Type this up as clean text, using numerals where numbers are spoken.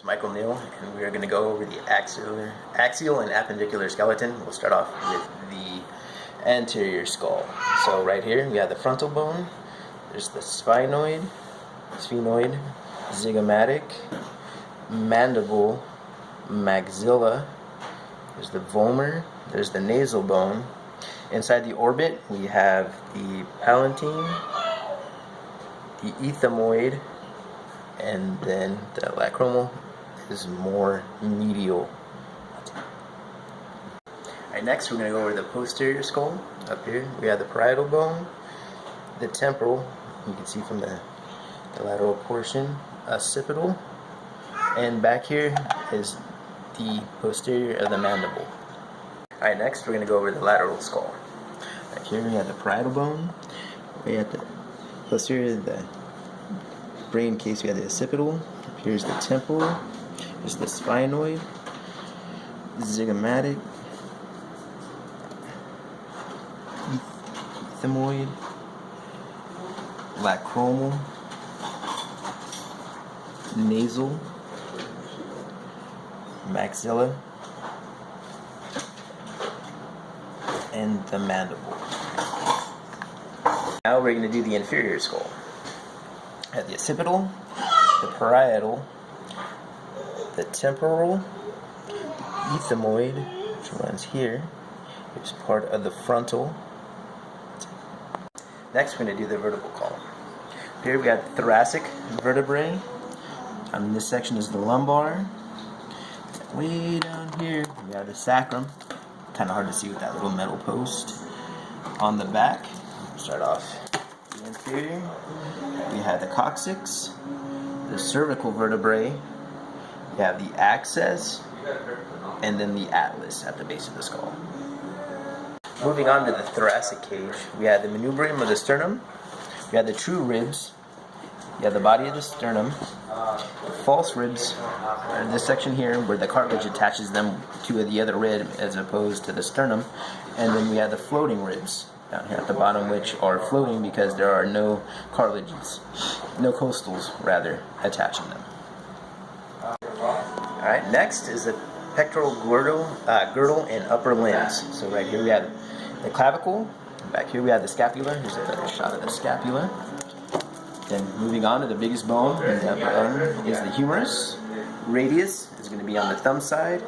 It's Michael Neal, and we are going to go over the axial and appendicular skeleton. We'll start off with the anterior skull. So right here we have the frontal bone. There's the sphenoid, zygomatic, mandible, maxilla. There's the vomer. There's the nasal bone. Inside the orbit we have the palatine, the ethmoid, and then the lacromal is more medial. Alright, next we're going to go over the posterior skull. Up here we have the parietal bone, the temporal, you can see from the lateral portion, occipital, and back here is the posterior of the mandible. Alright, next we're going to go over the lateral skull. Right here we have the parietal bone, we have the posterior of the brain case, we have the occipital, here's the temporal, here's the sphenoid, zygomatic, ethmoid, lacromal, nasal, maxilla, and the mandible. Now we're going to do the inferior skull. At the occipital, the parietal, the temporal, the ethmoid, which runs here, is part of the frontal. Next, we're going to do the vertebral column. Here we have thoracic vertebrae. On this section is the lumbar. Way down here, we have the sacrum. Kind of hard to see with that little metal post. On the back, start off the inferior. We have the coccyx, the cervical vertebrae, you have the axis, and then the atlas at the base of the skull. Moving on to the thoracic cage, we have the manubrium of the sternum, we have the true ribs, you have the body of the sternum, the false ribs are this section here where the cartilage attaches them to the other rib as opposed to the sternum, and then we have the floating ribs down here at the bottom, which are floating because there are no cartilages, no costals rather, attaching them. Alright, next is the pectoral girdle and upper limbs. So right here we have the clavicle, back here we have the scapula. Here's a shot of the scapula. Then moving on to the biggest bone in the upper arm is the humerus. Radius is going to be on the thumb side.